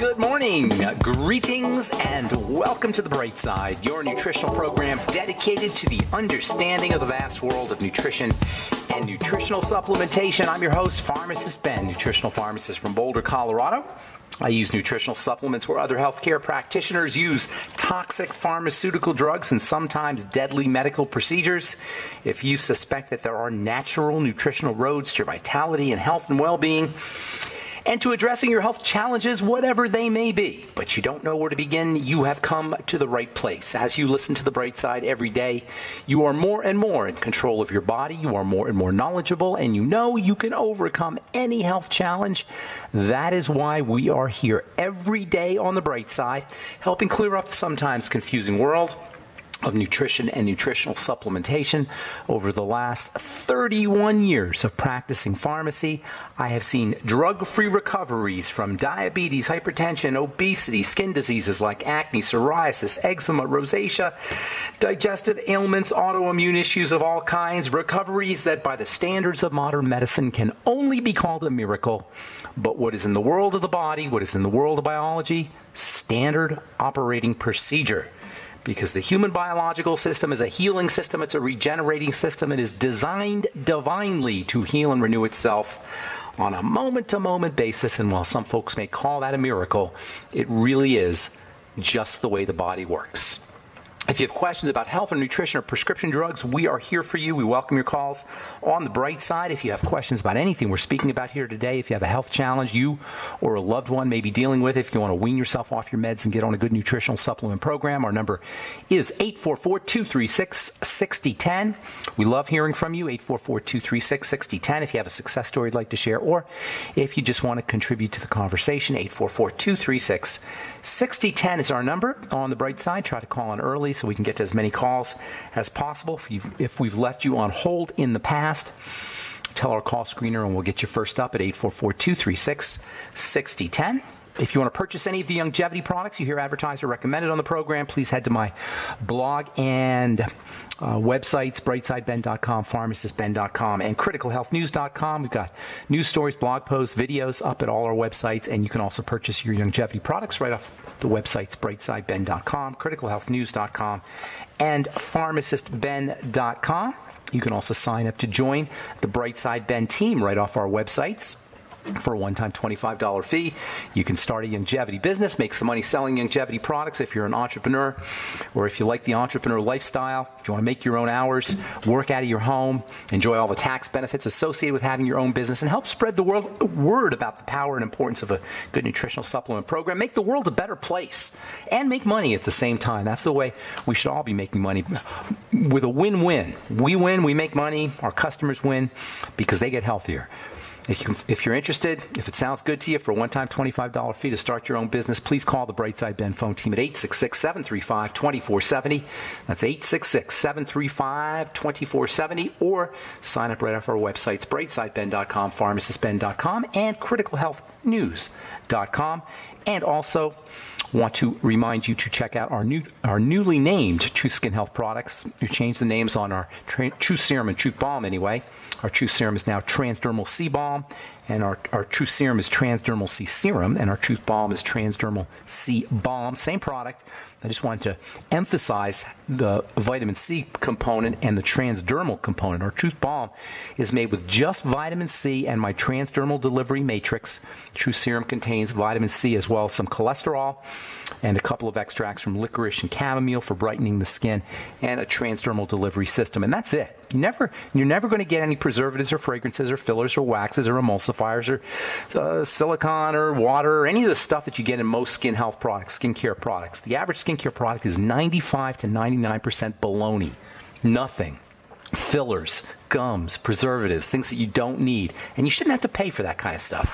Good morning, greetings, and welcome to The Bright Side, your nutritional program dedicated to the understanding of the vast world of nutrition and nutritional supplementation. I'm your host, Pharmacist Ben, nutritional pharmacist from Boulder, Colorado. I use nutritional supplements where other healthcare practitioners use toxic pharmaceutical drugs and sometimes deadly medical procedures. If you suspect that there are natural nutritional roads to vitality and health and well-being, and to addressing your health challenges, whatever they may be, but you don't know where to begin, you have come to the right place. As you listen to The Bright Side every day, you are more and more in control of your body, you are more and more knowledgeable, and you know you can overcome any health challenge. That is why we are here every day on The Bright Side, helping clear up the sometimes confusing world of nutrition and nutritional supplementation. Over the last 31 years of practicing pharmacy, I have seen drug-free recoveries from diabetes, hypertension, obesity, skin diseases like acne, psoriasis, eczema, rosacea, digestive ailments, autoimmune issues of all kinds, recoveries that by the standards of modern medicine can only be called a miracle. But what is in the world of the body, what is in the world of biology, standard operating procedure. Because the human biological system is a healing system, it's a regenerating system, it is designed divinely to heal and renew itself on a moment-to-moment basis. And while some folks may call that a miracle, it really is just the way the body works. If you have questions about health or nutrition or prescription drugs, we are here for you. We welcome your calls on The Bright Side. If you have questions about anything we're speaking about here today, if you have a health challenge you or a loved one may be dealing with, if you want to wean yourself off your meds and get on a good nutritional supplement program, our number is 844-236-6010. We love hearing from you, 844-236-6010. If you have a success story you'd like to share, or if you just want to contribute to the conversation, 844-236-6010 is our number on The Bright Side. Try to call in early so we can get to as many calls as possible. If we've left you on hold in the past, tell our call screener and we'll get you first up at 844-236-6010. If you want to purchase any of the longevity products you hear advertised or recommended on the program, please head to my blog and websites, brightsideben.com, pharmacistben.com, and criticalhealthnews.com. We've got news stories, blog posts, videos up at all our websites, and you can also purchase your longevity products right off the websites, brightsideben.com, criticalhealthnews.com, and pharmacistben.com. You can also sign up to join the Brightside Ben team right off our websites. For a one-time $25 fee, you can start a longevity business, make some money selling longevity products if you're an entrepreneur, or if you like the entrepreneur lifestyle, if you want to make your own hours, work out of your home, enjoy all the tax benefits associated with having your own business, and help spread the word about the power and importance of a good nutritional supplement program. Make the world a better place and make money at the same time. That's the way we should all be making money, with a win-win. We win, we make money, our customers win because they get healthier. If you're interested, if it sounds good to you, for a one-time $25 fee to start your own business, please call the Brightside Ben phone team at 866-735-2470. That's 866-735-2470, or sign up right off our websites, brightsideben.com, pharmacistben.com, and criticalhealthnews.com. And also want to remind you to check out our newly named Truth Skin Health products. We changed the names on our Truth Serum and Truth Balm anyway. Our Truth Serum is now Transdermal C Balm, and our Truth Serum is Transdermal C Serum, and our Truth Balm is Transdermal C Balm. Same product. I just wanted to emphasize the vitamin C component and the transdermal component. Our Truth Balm is made with just vitamin C and my transdermal delivery matrix. Truth Serum contains vitamin C as well as some cholesterol and a couple of extracts from licorice and chamomile for brightening the skin, and a transdermal delivery system. And that's it. You're never going to get any preservatives or fragrances or fillers or waxes or emulsifiers or silicone or water or any of the stuff that you get in most skin health products, skincare products. The average skincare product is 95 to 99% baloney. Nothing. Fillers, gums, preservatives, things that you don't need. And you shouldn't have to pay for that kind of stuff,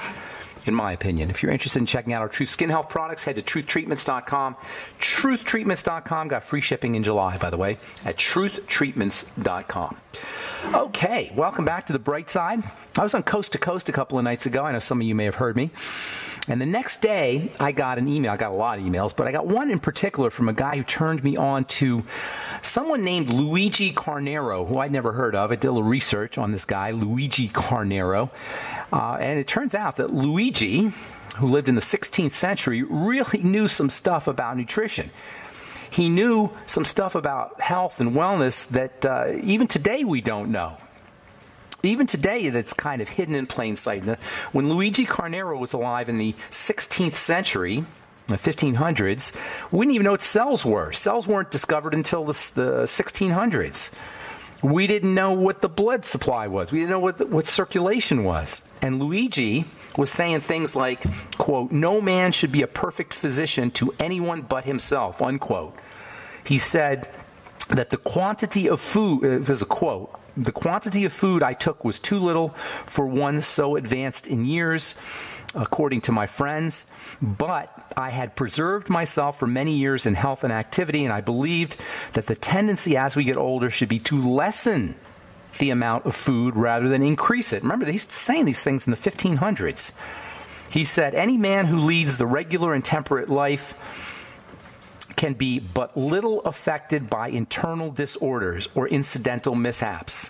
in my opinion. If you're interested in checking out our Truth Skin Health products, head to truthtreatments.com. Truthtreatments.com. Got free shipping in July, by the way, at truthtreatments.com. Okay, welcome back to The Bright Side. I was on Coast to Coast a couple of nights ago. I know some of you may have heard me. And the next day, I got an email. I got a lot of emails, but I got one in particular from a guy who turned me on to someone named Luigi Cornaro, who I'd never heard of. I did a little research on this guy, Luigi Cornaro. And it turns out that Luigi who lived in the 16th century, really knew some stuff about nutrition. He knew some stuff about health and wellness that even today we don't know. Even today, that's kind of hidden in plain sight. When Luigi Cornaro was alive in the 16th century, the 1500s, we didn't even know what cells were. Cells weren't discovered until the 1600s. We didn't know what the blood supply was. We didn't know what circulation was. And Luigi was saying things like, quote, "No man should be a perfect physician to anyone but himself," unquote. He said that the quantity of food, this is a quote, "The quantity of food I took was too little for one so advanced in years, according to my friends, but I had preserved myself for many years in health and activity, and I believed that the tendency as we get older should be to lessen the amount of food rather than increase it." Remember, he's saying these things in the 1500s. He said, "Any man who leads the regular and temperate life can be but little affected by internal disorders or incidental mishaps."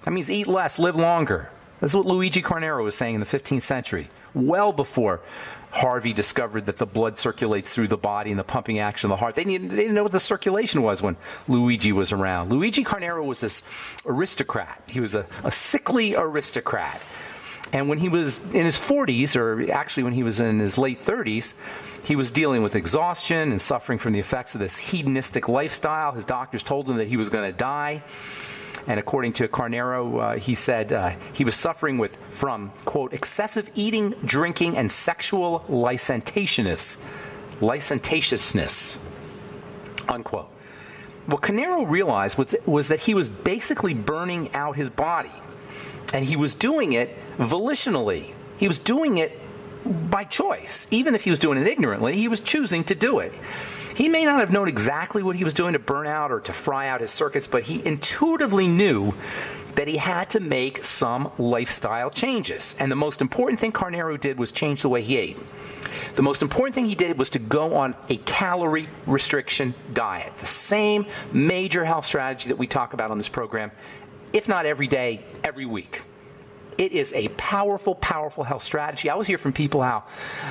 That means eat less, live longer. This is what Luigi Cornaro was saying in the 15th century, well before Harvey discovered that the blood circulates through the body and the pumping action of the heart. They didn't know what the circulation was when Luigi was around. Luigi Cornaro was this aristocrat. He was a sickly aristocrat. And when he was in his 40s, or actually when he was in his late 30s, he was dealing with exhaustion and suffering from the effects of this hedonistic lifestyle. His doctors told him that he was going to die. And according to Cornaro, he said he was suffering from, quote, "excessive eating, drinking, and sexual licentiousness, unquote. What Cornaro realized was that he was basically burning out his body. And he was doing it volitionally. He was doing it by choice. Even if he was doing it ignorantly, he was choosing to do it. He may not have known exactly what he was doing to burn out or to fry out his circuits, but he intuitively knew that he had to make some lifestyle changes. And the most important thing Cornaro did was change the way he ate. The most important thing he did was to go on a calorie restriction diet, the same major health strategy that we talk about on this program, if not every day, every week. It is a powerful, powerful health strategy. I always hear from people how,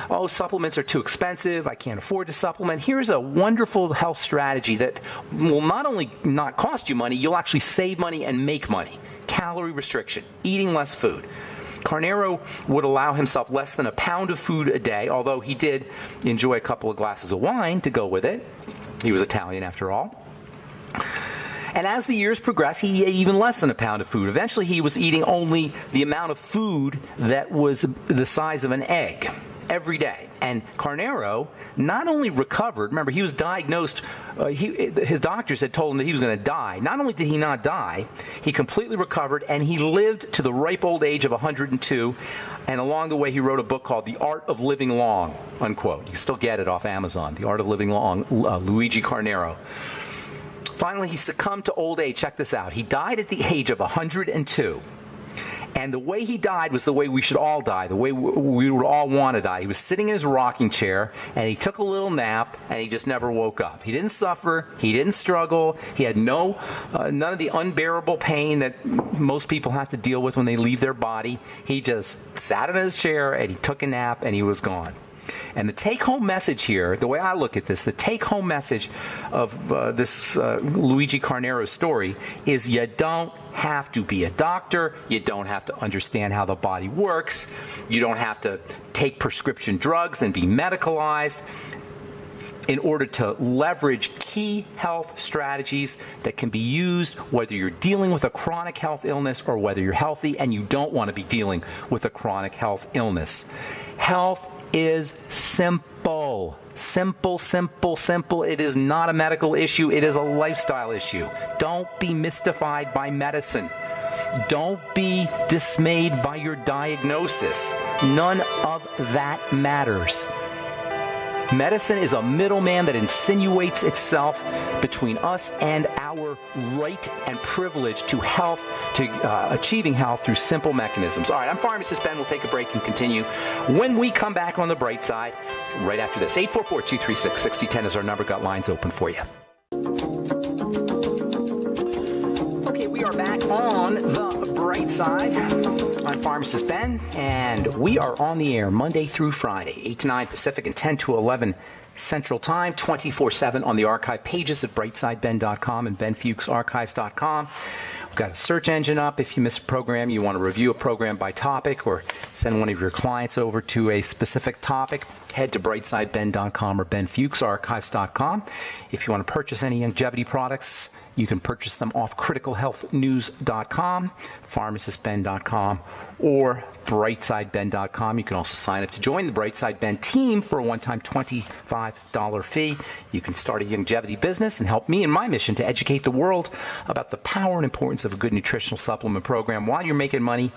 oh, supplements are too expensive, I can't afford to supplement. Here's a wonderful health strategy that will not only not cost you money, you'll actually save money and make money. Calorie restriction, eating less food. Cornaro would allow himself less than a pound of food a day, although he did enjoy a couple of glasses of wine to go with it. He was Italian after all. And as the years progressed, he ate even less than a pound of food. Eventually, he was eating only the amount of food that was the size of an egg every day. And Cornaro not only recovered, remember, he was diagnosed, his doctors had told him that he was going to die. Not only did he not die, he completely recovered, and he lived to the ripe old age of 102. And along the way, he wrote a book called The Art of Living Long, unquote. You can still get it off Amazon, The Art of Living Long, Luigi Cornaro. Finally, he succumbed to old age. Check this out. He died at the age of 102. And the way he died was the way we should all die, the way we would all want to die. He was sitting in his rocking chair, and he took a little nap, and he just never woke up. He didn't suffer. He didn't struggle. He had none of the unbearable pain that most people have to deal with when they leave their body. He just sat in his chair, and he took a nap, and he was gone. And the take-home message here, the way I look at this, the take-home message of this Luigi Cornaro story is you don't have to be a doctor. You don't have to understand how the body works. You don't have to take prescription drugs and be medicalized in order to leverage key health strategies that can be used whether you're dealing with a chronic health illness or whether you're healthy and you don't want to be dealing with a chronic health illness. Health is simple. Simple, simple, simple. It is not a medical issue. It is a lifestyle issue. Don't be mystified by medicine. Don't be dismayed by your diagnosis. None of that matters. Medicine is a middleman that insinuates itself between us and our right and privilege to health, to achieving health through simple mechanisms. All right, I'm Pharmacist Ben. We'll take a break and continue when we come back on the bright side right after this. 844-236-6010 is our number. Got lines open for you. Okay, we are back on the bright side. I'm I'm Pharmacist Ben, and we are on the air Monday through Friday, 8 to 9 Pacific and 10 to 11 Central Time, 24/7 on the archive pages at brightsideben.com and benfuchsarchives.com. We've got a search engine up. If you miss a program, you want to review a program by topic or send one of your clients over to a specific topic, head to brightsideben.com or benfuchsarchives.com. If you want to purchase any longevity products, you can purchase them off criticalhealthnews.com, pharmacistben.com, or brightsideben.com. You can also sign up to join the Brightside Ben team for a one-time $25 fee. You can start a longevity business and help me in my mission to educate the world about the power and importance of a good nutritional supplement program while you're making money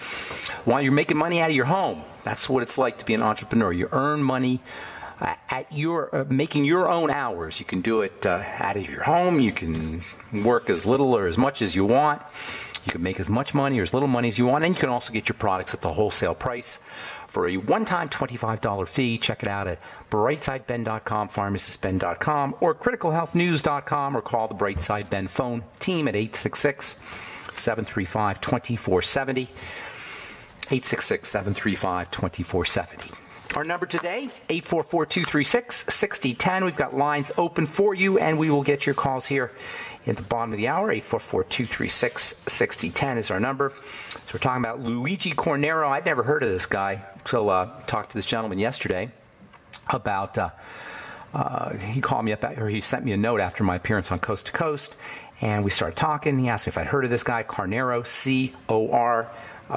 out of your home. That's what it's like to be an entrepreneur. You earn money at your making your own hours. You can do it out of your home. You can work as little or as much as you want. You can make as much money or as little money as you want, and you can also get your products at the wholesale price for a one-time $25 fee. Check it out at brightsideben.com, pharmacistben.com, or criticalhealthnews.com, or call the Brightside Ben phone team at 866-735-2470, 866-735-2470. Our number today, 844-236-6010. We've got lines open for you, and we will get your calls here at the bottom of the hour. 844-236-6010 is our number. So we're talking about Luigi Cornaro. I'd never heard of this guy until talked to this gentleman yesterday about, he called me up, or he sent me a note after my appearance on Coast to Coast, and we started talking. He asked me if I'd heard of this guy, Cornaro,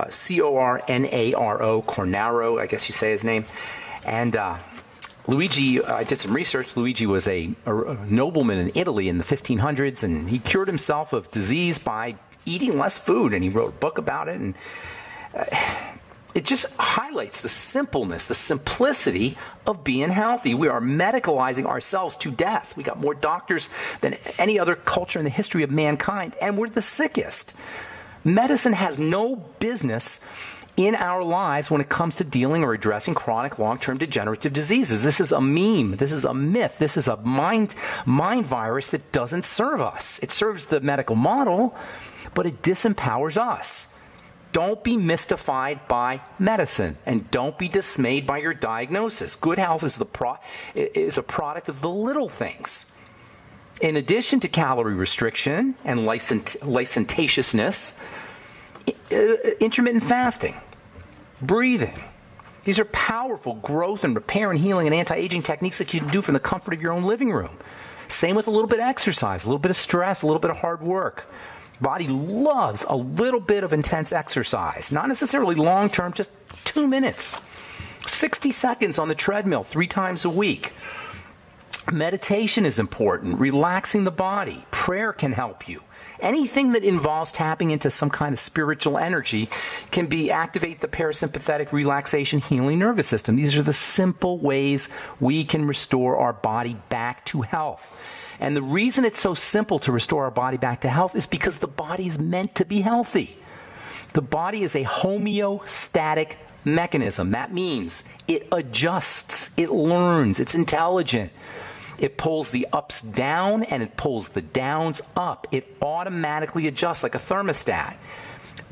C-O-R-N-A-R-O, Cornaro, I guess you say his name. And Luigi, I did some research. Luigi was a nobleman in Italy in the 1500s, and he cured himself of disease by eating less food, and he wrote a book about it. And it just highlights the simpleness, the simplicity of being healthy. We are medicalizing ourselves to death. We got more doctors than any other culture in the history of mankind, and we're the sickest. Medicine has no business in our lives when it comes to dealing or addressing chronic long-term degenerative diseases. This is a meme. This is a myth. This is a mind virus that doesn't serve us. It serves the medical model, but it disempowers us. Don't be mystified by medicine, and don't be dismayed by your diagnosis. Good health is a product of the little things. In addition to calorie restriction and licentiousness, intermittent fasting, breathing. These are powerful growth and repair and healing and anti-aging techniques that you can do from the comfort of your own living room. Same with a little bit of exercise, a little bit of stress, a little bit of hard work. Body loves a little bit of intense exercise, not necessarily long-term, just 2 minutes, 60 seconds on the treadmill 3 times a week. Meditation is important. Relaxing the body. Prayer can help you. Anything that involves tapping into some kind of spiritual energy can activate the parasympathetic relaxation healing nervous system. These are the simple ways we can restore our body back to health. And the reason it's so simple to restore our body back to health is because the body is meant to be healthy. The body is a homeostatic mechanism. That means it adjusts, it learns, it's intelligent. It pulls the ups down and it pulls the downs up. It automatically adjusts like a thermostat.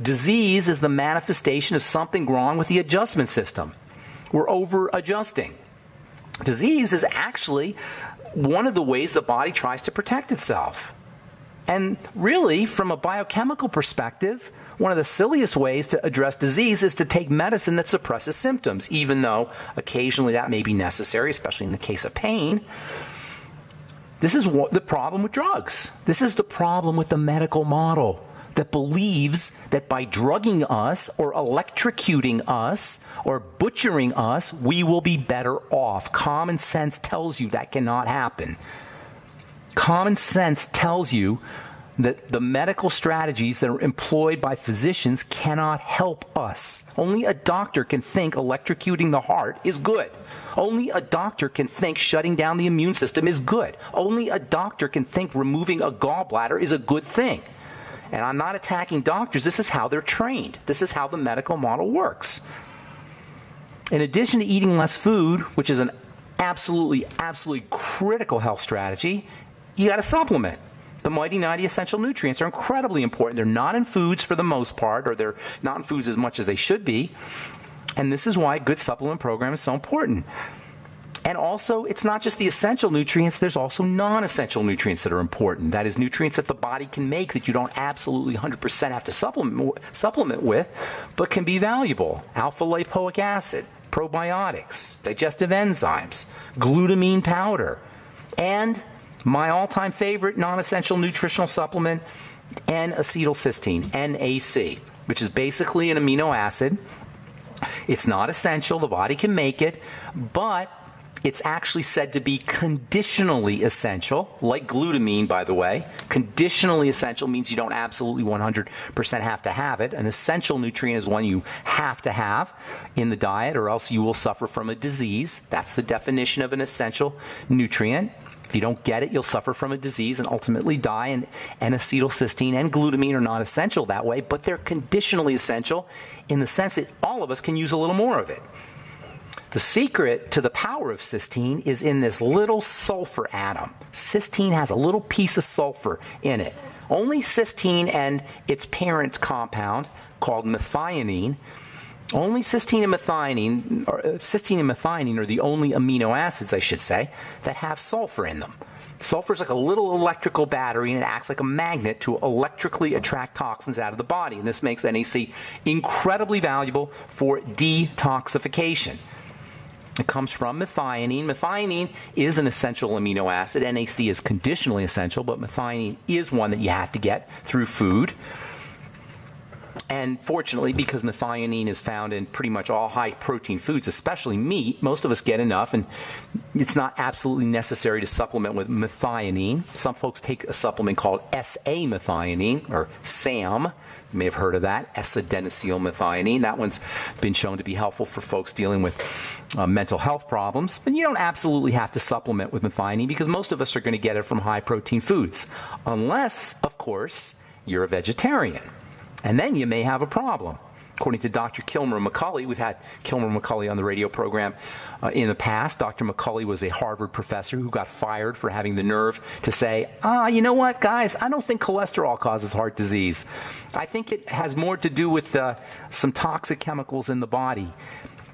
Disease is the manifestation of something wrong with the adjustment system. We're over-adjusting. Disease is actually one of the ways the body tries to protect itself. And really, from a biochemical perspective, one of the silliest ways to address disease is to take medicine that suppresses symptoms, even though occasionally that may be necessary, especially in the case of pain. This is the problem with drugs. This is the problem with the medical model that believes that by drugging us or electrocuting us or butchering us, we will be better off. Common sense tells you that cannot happen. Common sense tells you that the medical strategies that are employed by physicians cannot help us. Only a doctor can think electrocuting the heart is good. Only a doctor can think shutting down the immune system is good. Only a doctor can think removing a gallbladder is a good thing. And I'm not attacking doctors. This is how they're trained. This is how the medical model works. In addition to eating less food, which is an absolutely critical health strategy, you got to supplement. The mighty 90 essential nutrients are incredibly important. They're not in foods for the most part, or they're not in foods as much as they should be. And this is why a good supplement program is so important. And also, it's not just the essential nutrients, there's also non-essential nutrients that are important. That is, nutrients that the body can make that you don't absolutely 100% have to supplement with, but can be valuable. Alpha-lipoic acid, probiotics, digestive enzymes, glutamine powder, and my all-time favorite non-essential nutritional supplement, N-acetylcysteine, NAC, which is basically an amino acid. It's not essential, the body can make it, but it's actually said to be conditionally essential, like glutamine, by the way. Conditionally essential means you don't absolutely 100% have to have it. An essential nutrient is one you have to have in the diet, or else you will suffer from a disease. That's the definition of an essential nutrient. If you don't get it, you'll suffer from a disease and ultimately die. And acetylcysteine and glutamine are not essential that way, but they're conditionally essential in the sense that all of us can use a little more of it. The secret to the power of cysteine is in this little sulfur atom. Cysteine has a little piece of sulfur in it. Only cysteine and its parent compound, called methionine, only cysteine and methionine are the only amino acids, I should say, that have sulfur in them. Sulfur is like a little electrical battery, and it acts like a magnet to electrically attract toxins out of the body. And this makes NAC incredibly valuable for detoxification. It comes from methionine. Methionine is an essential amino acid. NAC is conditionally essential, but methionine is one that you have to get through food. And fortunately, because methionine is found in pretty much all high-protein foods, especially meat, most of us get enough, and it's not absolutely necessary to supplement with methionine. Some folks take a supplement called SA-methionine, or SAM. You may have heard of that, S-adenosylmethionine. That one's been shown to be helpful for folks dealing with mental health problems. But you don't absolutely have to supplement with methionine, because most of us are going to get it from high-protein foods, unless, of course, you're a vegetarian. And then you may have a problem. According to Dr. Kilmer McCulley, we've had Kilmer McCulley on the radio program in the past. Dr. McCulley was a Harvard professor who got fired for having the nerve to say, you know what, guys, I don't think cholesterol causes heart disease. I think it has more to do with some toxic chemicals in the body.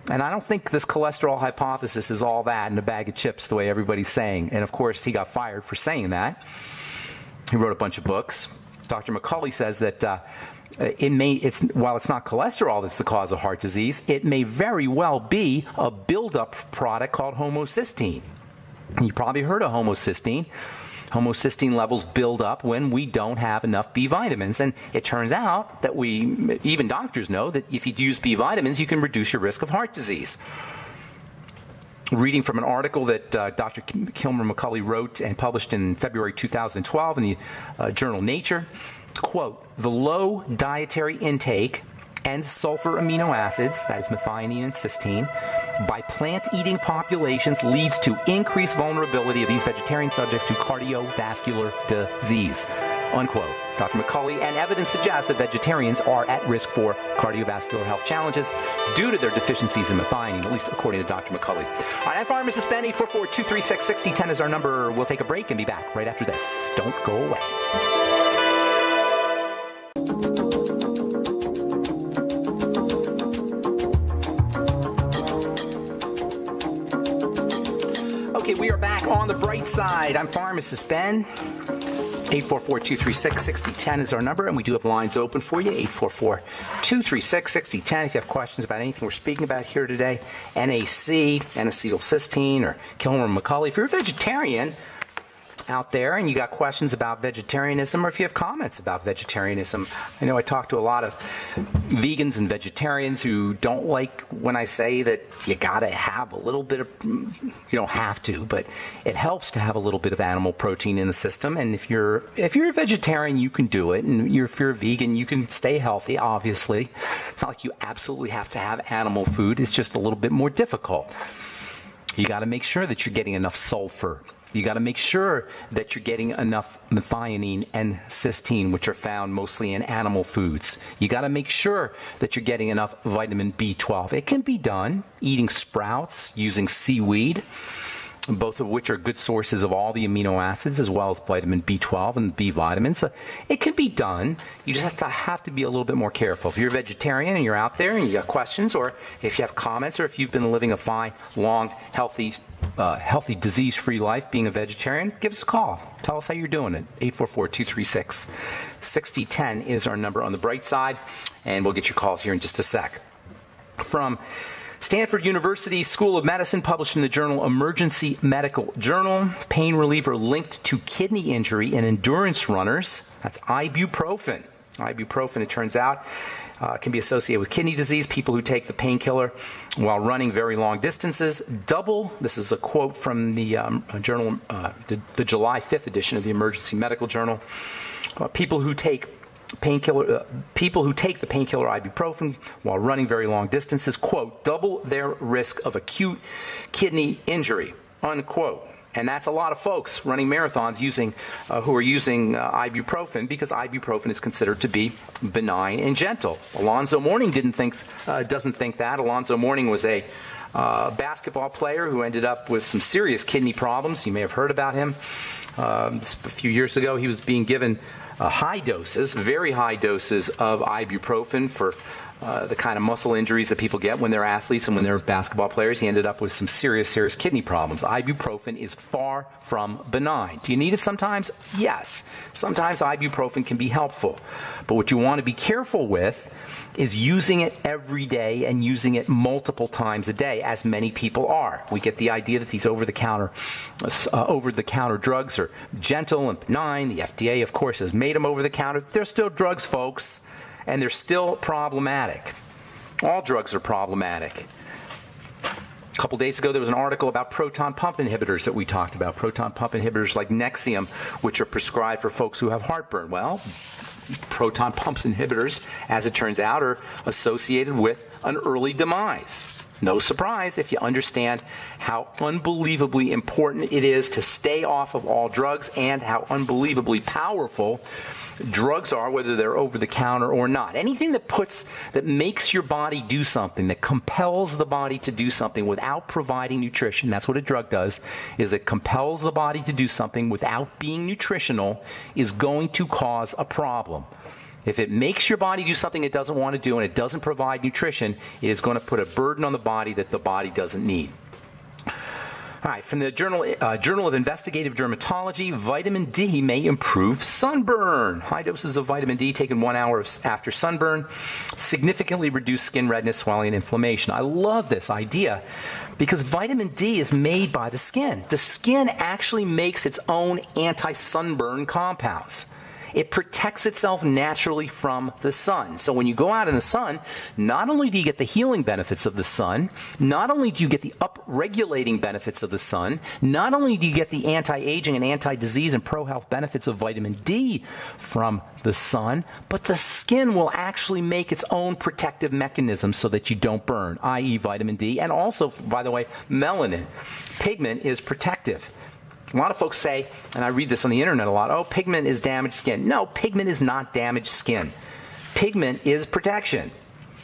And I don't think this cholesterol hypothesis is all that in a bag of chips the way everybody's saying. And of course, he got fired for saying that. He wrote a bunch of books. Dr. McCulley says that while it's not cholesterol that's the cause of heart disease, it may very well be a buildup product called homocysteine. You probably heard of homocysteine. Homocysteine levels build up when we don't have enough B vitamins. And it turns out that even doctors know that if you use B vitamins, you can reduce your risk of heart disease. Reading from an article that Dr. Kilmer McCulley wrote and published in February 2012 in the journal Nature, quote, the low dietary intake and sulfur amino acids, that is methionine and cysteine, by plant-eating populations leads to increased vulnerability of these vegetarian subjects to cardiovascular disease, unquote. Dr. McCulley, and evidence suggests that vegetarians are at risk for cardiovascular health challenges due to their deficiencies in methionine, at least according to Dr. McCulley. All right, I'm Pharmacist Ben. 844-236-6010 is our number. We'll take a break and be back right after this. Don't go away. Okay, we are back on the bright side. I'm Pharmacist Ben. 844-236-6010 is our number, and we do have lines open for you. 844-236-6010. If you have questions about anything we're speaking about here today, NAC, N-acetylcysteine, or Kilmer McCulley. If you're a vegetarian out there and you got questions about vegetarianism, or if you have comments about vegetarianism, I know I talk to a lot of vegans and vegetarians who don't like when I say that you gotta have a little bit of, you don't have to, but it helps to have a little bit of animal protein in the system. And if you're a vegetarian, you can do it, and if you're a vegan, you can stay healthy, obviously. It's not like you absolutely have to have animal food. It's just a little bit more difficult. You got to make sure that you're getting enough sulfur. You got to make sure that you're getting enough methionine and cysteine, which are found mostly in animal foods. You got to make sure that you're getting enough vitamin B12. It can be done eating sprouts, using seaweed, both of which are good sources of all the amino acids as well as vitamin B12 and B vitamins. So it can be done. You just have to be a little bit more careful. If you're a vegetarian and you're out there and you got questions, or if you have comments, or if you've been living a fine, long, healthy, disease-free life being a vegetarian, give us a call. Tell us how you're doing it. 844-236-6010 is our number on the bright side, and we'll get your calls here in just a sec. From Stanford University School of Medicine, published in the journal Emergency Medical Journal, pain reliever linked to kidney injury in endurance runners. That's ibuprofen. Ibuprofen, it turns out, can be associated with kidney disease. People who take the painkiller while running very long distances double. This is a quote from the journal, the July 5th edition of the Emergency Medical Journal. People who take the painkiller ibuprofen while running very long distances, quote, double their risk of acute kidney injury, unquote. And that's a lot of folks running marathons who are using ibuprofen, because ibuprofen is considered to be benign and gentle. Alonzo Mourning doesn't think that. Alonzo Mourning was a basketball player who ended up with some serious kidney problems. You may have heard about him. A few years ago, he was being given high doses, very high doses of ibuprofen for the kind of muscle injuries that people get when they're athletes and when they're basketball players. He ended up with some serious kidney problems. Ibuprofen is far from benign. Do you need it sometimes? Yes. Sometimes ibuprofen can be helpful. But what you want to be careful with is using it every day and using it multiple times a day, as many people are. We get the idea that these over-the-counter drugs are gentle and benign. The FDA, of course, has made them over-the-counter. They're still drugs, folks, and they're still problematic. All drugs are problematic. A couple days ago, there was an article about proton pump inhibitors that we talked about. Proton pump inhibitors like Nexium, which are prescribed for folks who have heartburn. Well, proton pump inhibitors, as it turns out, are associated with an early demise. No surprise if you understand how unbelievably important it is to stay off of all drugs, and how unbelievably powerful drugs are, whether they're over the counter or not. Anything that makes your body do something, that compels the body to do something without providing nutrition, that's what a drug does, is it compels the body to do something without being nutritional, is going to cause a problem. If it makes your body do something it doesn't want to do and it doesn't provide nutrition, it is going to put a burden on the body that the body doesn't need. All right, from the Journal of Investigative Dermatology, vitamin D may improve sunburn. High doses of vitamin D taken 1 hour after sunburn significantly reduce skin redness, swelling, and inflammation. I love this idea because vitamin D is made by the skin. The skin actually makes its own anti-sunburn compounds. It protects itself naturally from the sun. So when you go out in the sun, not only do you get the healing benefits of the sun, not only do you get the upregulating benefits of the sun, not only do you get the anti-aging and anti-disease and pro-health benefits of vitamin D from the sun, but the skin will actually make its own protective mechanism so that you don't burn, i.e. vitamin D, and also, by the way, melanin. Pigment is protective. A lot of folks say, and I read this on the internet a lot, oh, pigment is damaged skin. No, pigment is not damaged skin. Pigment is protection.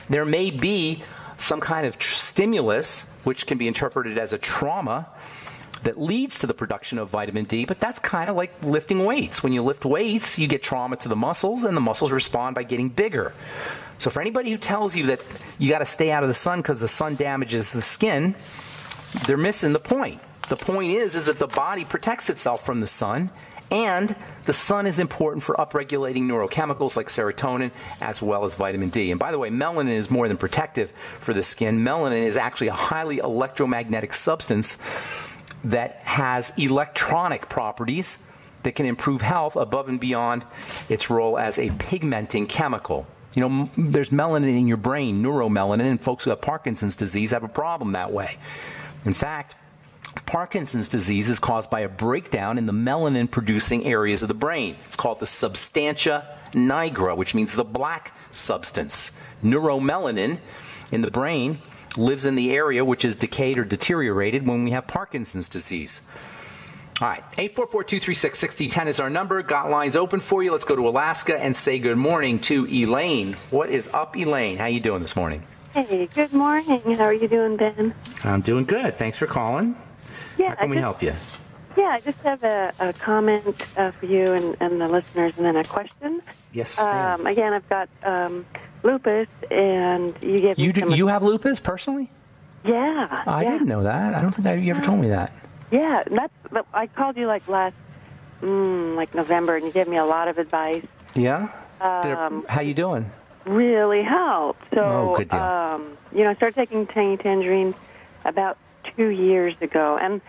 There may be some kind of stimulus, which can be interpreted as a trauma, that leads to the production of vitamin D, but that's kind of like lifting weights. When you lift weights, you get trauma to the muscles, and the muscles respond by getting bigger. So for anybody who tells you that you got to stay out of the sun because the sun damages the skin, they're missing the point. The point is that the body protects itself from the sun, and the sun is important for upregulating neurochemicals like serotonin as well as vitamin D. And by the way, melanin is more than protective for the skin. Melanin is actually a highly electromagnetic substance that has electronic properties that can improve health above and beyond its role as a pigmenting chemical. You know, there's melanin in your brain, neuromelanin, and folks who have Parkinson's disease have a problem that way. In fact, Parkinson's disease is caused by a breakdown in the melanin-producing areas of the brain. It's called the substantia nigra, which means the black substance. Neuromelanin in the brain lives in the area which is decayed or deteriorated when we have Parkinson's disease. All right, 844-236-6010 is our number. Got lines open for you. Let's go to Alaska and say good morning to Elaine. What is up, Elaine? How you doing this morning? Hey, good morning. How are you doing, Ben? I'm doing good. Thanks for calling. Yeah, How can we help you? Yeah, I just have a comment for you and the listeners, and then a question. Yes, ma'am. Again, I've got lupus, and you gave me You have lupus personally? Yeah. I didn't know that. I don't think you ever told me that. Yeah, I called you like last November, and you gave me a lot of advice. Yeah? How you doing? Really helped. So, good deal. I started taking Tangy Tangerine about 2 years ago, and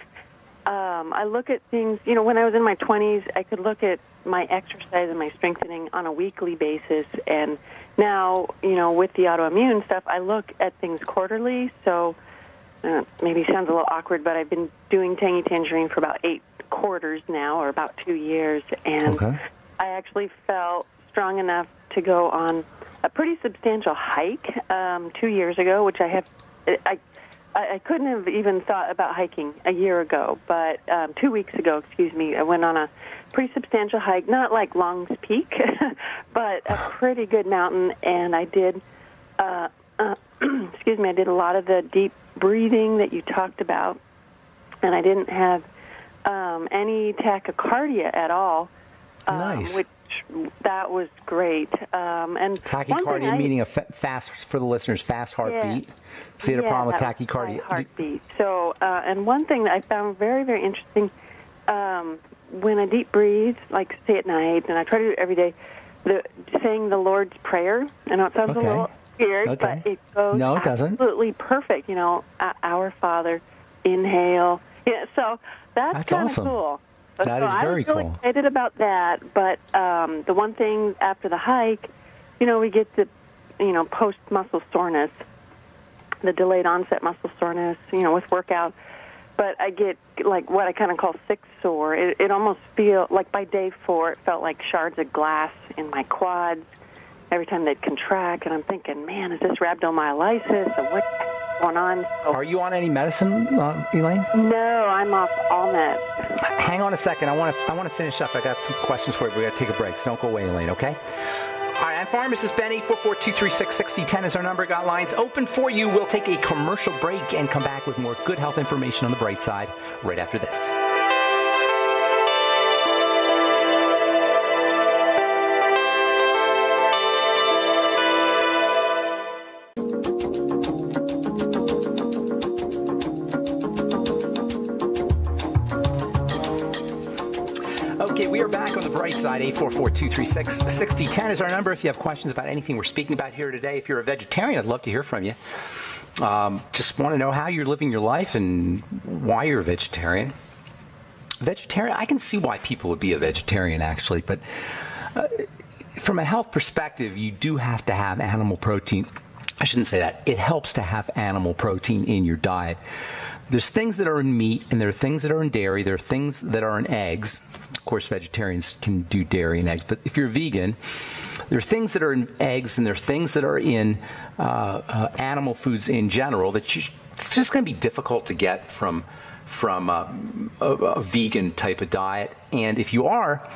I look at things, when I was in my 20s, I could look at my exercise and my strengthening on a weekly basis, and now, with the autoimmune stuff, I look at things quarterly, so maybe it sounds a little awkward, but I've been doing Tangy Tangerine for about 8 quarters now, or about 2 years, and I actually felt strong enough to go on a pretty substantial hike 2 years ago, which I couldn't have even thought about hiking a year ago, but 2 weeks ago, I went on a pretty substantial hike, not like Long's Peak, but a pretty good mountain, and I did, I did a lot of the deep breathing that you talked about, and I didn't have any tachycardia at at Nice. Which that was great. And tachycardia meaning a fast, for the listeners, fast heartbeat. So you had a problem with tachycardia. Heartbeat. So, and one thing that I found very, very interesting, when I deep breathe, like say at night, and I try to do it every day, saying the Lord's Prayer. I know it sounds a little weird, but it goes absolutely perfect. Our Father, inhale. Yeah, so that's kind of awesome. Cool. That is very cool. I was really excited about that, but the one thing after the hike, we get the, post-muscle soreness, the delayed onset muscle soreness, with workout. But I get, like, what I kind of call sick sore. It almost feels, like by day 4, it felt like shards of glass in my quads every time they'd contract. And I'm thinking, man, is this rhabdomyolysis? Or what's going on? So, are you on any medicine, Elaine? No, I'm off all meds. Hang on a second. I want to finish up. I got some questions for you. We got to take a break, so don't go away, Elaine, okay? All right, I'm Pharmacist Benny. 442366010 is our number. Got lines open for you. We'll take a commercial break and come back with more good health information on the bright side right after this. Okay, we are back on the bright side. 844-236-6010 is our number. If you have questions about anything we're speaking about here today, if you're a vegetarian, I'd love to hear from you. Just want to know how you're living your life and why you're a vegetarian. Vegetarian, I can see why people would be a vegetarian, actually, but from a health perspective, you do have to have animal protein. I shouldn't say that. It helps to have animal protein in your diet. There's things that are in meat, and there are things that are in dairy. There are things that are in eggs. Of course, vegetarians can do dairy and eggs, but if you're vegan, there are things that are in eggs, and there are things that are in animal foods in general that it's just going to be difficult to get from a vegan type of diet. And if you are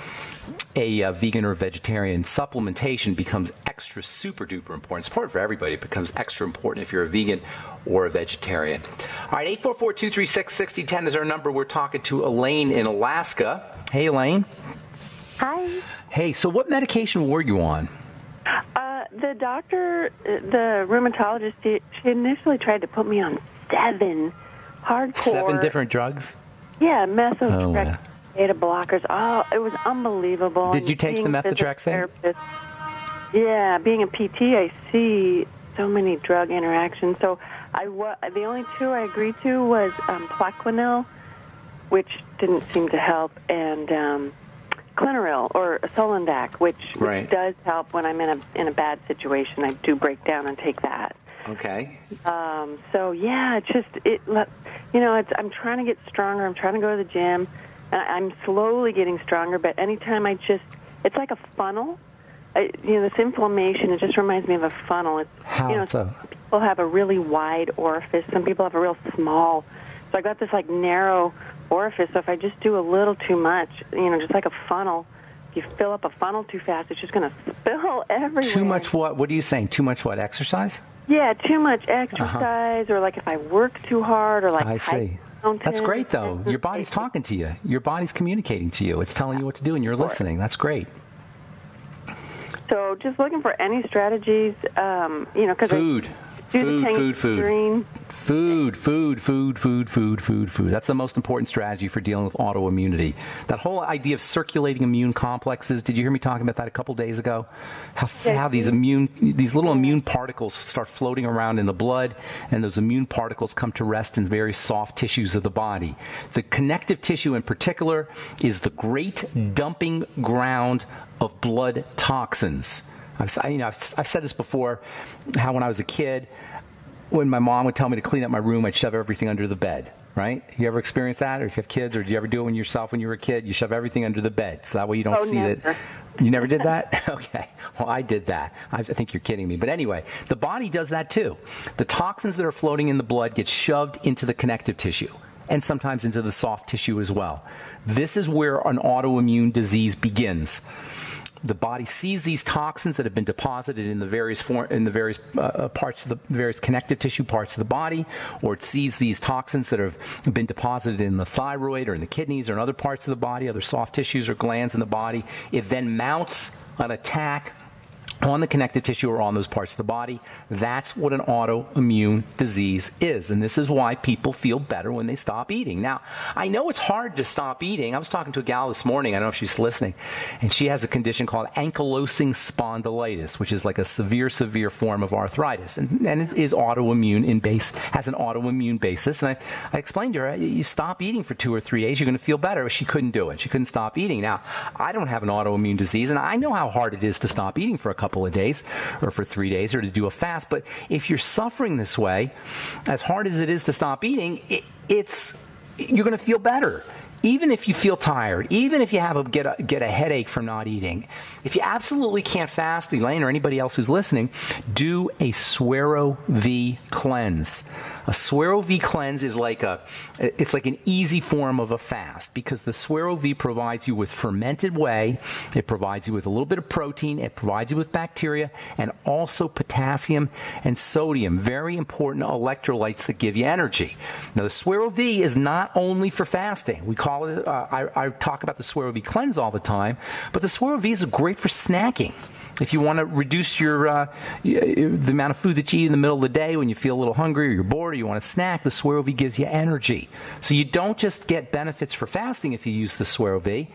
a vegan or vegetarian, supplementation becomes extra super duper important. It's important for everybody. It becomes extra important if you're a vegan or a vegetarian. All right, 844-236-6010 is our number. We're talking to Elaine in Alaska. Hey, Elaine. Hi. Hey, so what medication were you on? The doctor, the rheumatologist, she initially tried to put me on 7 hardcore. 7 different drugs? Yeah, methotrexate, beta blockers. Oh, it was unbelievable. Did you take the methotrexate? Yeah, being a PT, I see so many drug interactions. So the only 2 I agreed to was Plaquenil, which didn't seem to help, and Clinaril or Solandac, which does help when I'm in a bad situation. I do break down and take that. Okay. So yeah, I'm trying to get stronger. I'm trying to go to the gym, and I'm slowly getting stronger. But anytime it's like a funnel. This inflammation, it just reminds me of a funnel. How so? People have a really wide orifice. Some people have a real small. So I got this like narrow orifice. So if I just do a little too much, just like a funnel, you fill up a funnel too fast, it's just going to spill everywhere. Too much what? What are you saying? Too much what? Exercise? Yeah, too much exercise, or like if I work too hard, or like I see. That's great, though. Your body's talking to you. Your body's communicating to you. It's telling you what to do, and you're listening. That's great. So just looking for any strategies, because food. That's the most important strategy for dealing with autoimmunity. That whole idea of circulating immune complexes. Did you hear me talking about that a couple days ago? How these little immune particles start floating around in the blood, and those immune particles come to rest in very soft tissues of the body. The connective tissue in particular is the great dumping ground of blood toxins. I've said this before, how when I was a kid, when my mom would tell me to clean up my room, I'd shove everything under the bed, right? You ever experience that? Or if you have kids, or did you ever do it yourself when you were a kid? You shove everything under the bed, so that way you don't see never. that. You never did that? Okay. Well, I did that. I think you're kidding me. But anyway, the body does that too. The toxins that are floating in the blood get shoved into the connective tissue, and sometimes into the soft tissue as well. This is where an autoimmune disease begins. The body sees these toxins that have been deposited in the various parts of the various connective tissue parts of the body, or it sees these toxins that have been deposited in the thyroid or in the kidneys or in other parts of the body, other soft tissues or glands in the body. It then mounts an attack on the connective tissue or on those parts of the body. That's what an autoimmune disease is. And this is why people feel better when they stop eating. Now, I know it's hard to stop eating. I was talking to a gal this morning, I don't know if she's listening, and she has a condition called ankylosing spondylitis, which is like a severe form of arthritis. And it is autoimmune has an autoimmune basis. And I explained to her, you stop eating for 2 or 3 days, you're going to feel better. She couldn't do it. She couldn't stop eating. Now, I don't have an autoimmune disease, and I know how hard it is to stop eating for a couple of days or for 3 days or to do a fast. But if you're suffering this way, as hard as it is to stop eating, you're going to feel better. Even if you feel tired, even if you get a headache from not eating, if you absolutely can't fast, Elaine or anybody else who's listening, do a Suero V cleanse. A Suero V cleanse is it's like an easy form of a fast, because the Suero V provides you with fermented whey, it provides you with a little bit of protein, it provides you with bacteria, and also potassium and sodium, very important electrolytes that give you energy. Now, the Suero V is not only for fasting. We call it, I talk about the Suero V cleanse all the time, but the Suero V is great for snacking. If you want to reduce the amount of food that you eat in the middle of the day when you feel a little hungry or you're bored or you want to snack, the Suero V gives you energy. So you don't just get benefits for fasting if you use the Suero V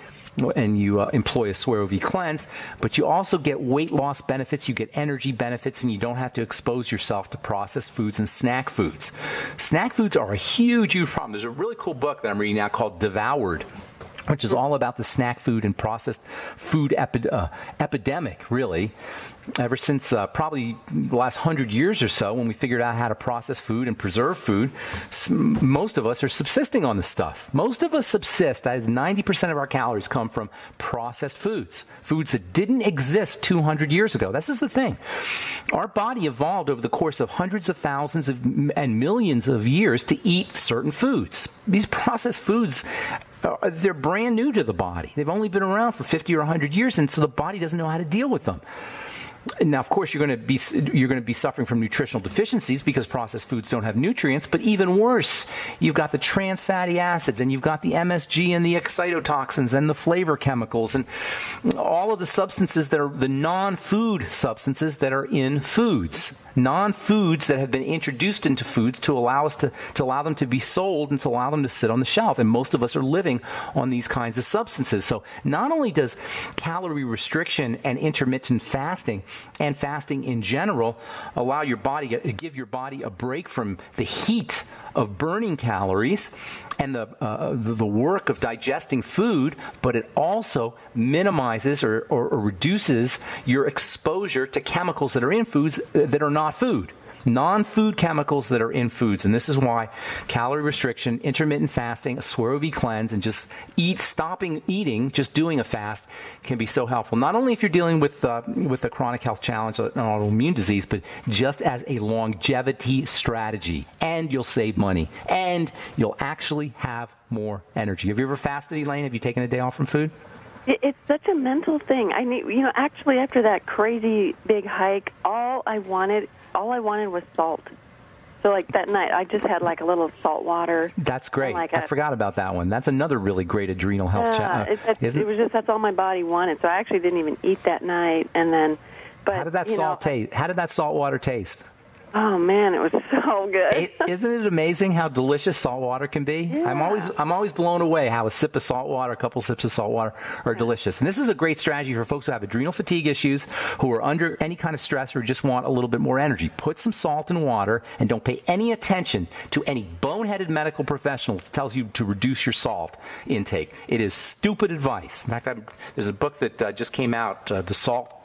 and you employ a Suero V cleanse, but you also get weight loss benefits, you get energy benefits, and you don't have to expose yourself to processed foods and snack foods. Snack foods are a huge problem. There's a really cool book that I'm reading now called Devoured, which is all about the snack food and processed food epidemic, really, ever since probably the last 100 years or so, when we figured out how to process food and preserve food. Most of us are subsisting on this stuff. Most of us subsist, as 90% of our calories come from processed foods that didn't exist 200 years ago. This is the thing. Our body evolved over the course of hundreds of thousands and millions of years to eat certain foods. These processed foods, they're brand new to the body. They've only been around for 50 or 100 years, and so the body doesn't know how to deal with them. Now, of course, you're going to be suffering from nutritional deficiencies because processed foods don't have nutrients. But even worse, you've got the trans fatty acids, and you've got the MSG and the excitotoxins and the flavor chemicals and all of the substances that are the non-food substances that are in foods, non-foods that have been introduced into foods to allow them to be sold and to allow them to sit on the shelf. And most of us are living on these kinds of substances. So not only does calorie restriction and intermittent fasting and fasting in general give your body a break from the heat of burning calories and the work of digesting food, but it also minimizes or reduces your exposure to chemicals that are in foods that are not food. Non-food chemicals that are in foods. And this is why calorie restriction, intermittent fasting, a Suero V cleanse, and just stopping eating, just doing a fast can be so helpful. Not only if you're dealing with a chronic health challenge or an autoimmune disease, but just as a longevity strategy. And you'll save money. And you'll actually have more energy. Have you ever fasted, Elaine? Have you taken a day off from food? It's such a mental thing. I need, actually after that crazy big hike, all I wanted was salt. So like that night, I just had like a little salt water. That's great. I forgot about that one. That's another really great adrenal health challenge. It was just that's all my body wanted. So I actually didn't even eat that night. And then, but how did that salt taste? How did that salt water taste? Oh man, it was so good. Isn't it amazing how delicious salt water can be? Yeah. I'm always blown away how a sip of salt water, a couple sips of salt water are delicious. And this is a great strategy for folks who have adrenal fatigue issues, who are under any kind of stress or just want a little bit more energy. Put some salt in water and don't pay any attention to any boneheaded medical professional that tells you to reduce your salt intake. It is stupid advice. In fact, there's a book that just came out, The Salt.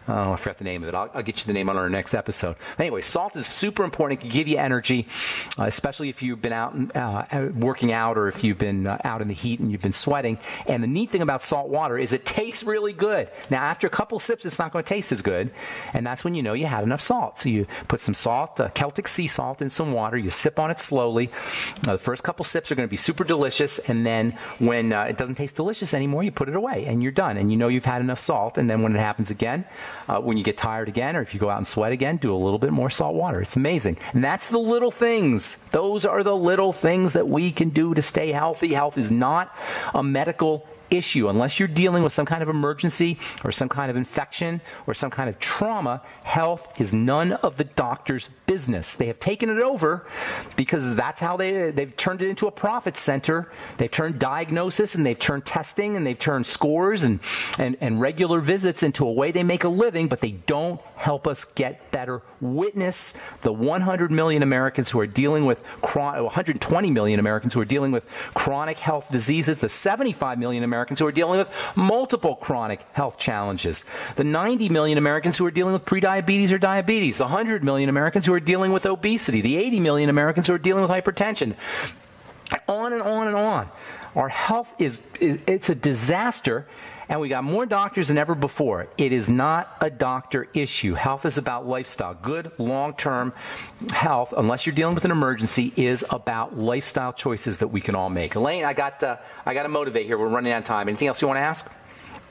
Oh, I forgot the name of it. I'll get you the name on our next episode. Anyway, salt is super important. It can give you energy, especially if you've been out working out or if you've been out in the heat and you've been sweating. And the neat thing about salt water is it tastes really good. Now, after a couple sips, it's not going to taste as good, and that's when you know you had enough salt. So you put some salt, Celtic sea salt, in some water. You sip on it slowly. The first couple sips are going to be super delicious, and then when it doesn't taste delicious anymore, you put it away, and you're done. And you know you've had enough salt, and then when it happens again, when you get tired again or if you go out and sweat again, do a little bit more salt water. It's amazing. And that's the little things. Those are the little things that we can do to stay healthy. Health is not a medical issue. Unless you're dealing with some kind of emergency or some kind of infection or some kind of trauma, health is none of the doctor's business. They have taken it over because that's how they've turned it into a profit center. They've turned diagnosis and they've turned testing and they've turned scores and regular visits into a way they make a living, but they don't help us get better. Witness the 100 million Americans who are dealing with 120 million Americans who are dealing with chronic health diseases, the 75 million Americans who are dealing with multiple chronic health challenges, the 90 million Americans who are dealing with prediabetes or diabetes, the 100 million Americans who are dealing with obesity, the 80 million Americans who are dealing with hypertension, on and on and on. Our health it's a disaster, and we got more doctors than ever before. It is not a doctor issue. Health is about lifestyle. Good long-term health, unless you're dealing with an emergency, is about lifestyle choices that we can all make. Elaine, I got to motivate here. We're running out of time. Anything else you want to ask?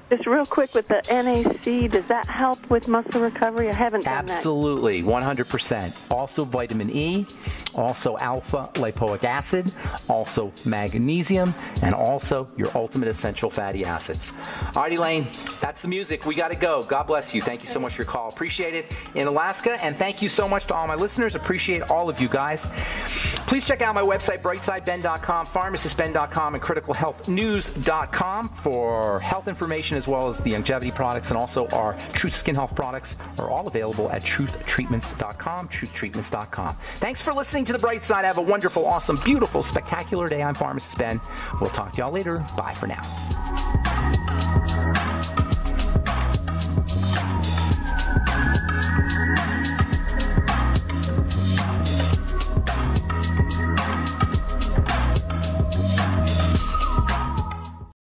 Just real quick with the NAC, does that help with muscle recovery? I haven't done Absolutely, 100%. Also vitamin E, also alpha lipoic acid, also magnesium, and also your ultimate essential fatty acids. All right, Elaine, that's the music. We got to go. God bless you. Thank you so much for your call. Appreciate it in Alaska, and thank you so much to all my listeners. Appreciate all of you guys. Please check out my website, brightsideben.com, pharmacistben.com, and criticalhealthnews.com for health information, as well as the longevity products, and also our Truth Skin Health products are all available at truthtreatments.com, truthtreatments.com. Thanks for listening to The Bright Side. Have a wonderful, awesome, beautiful, spectacular day. I'm Pharmacist Ben. We'll talk to y'all later. Bye for now.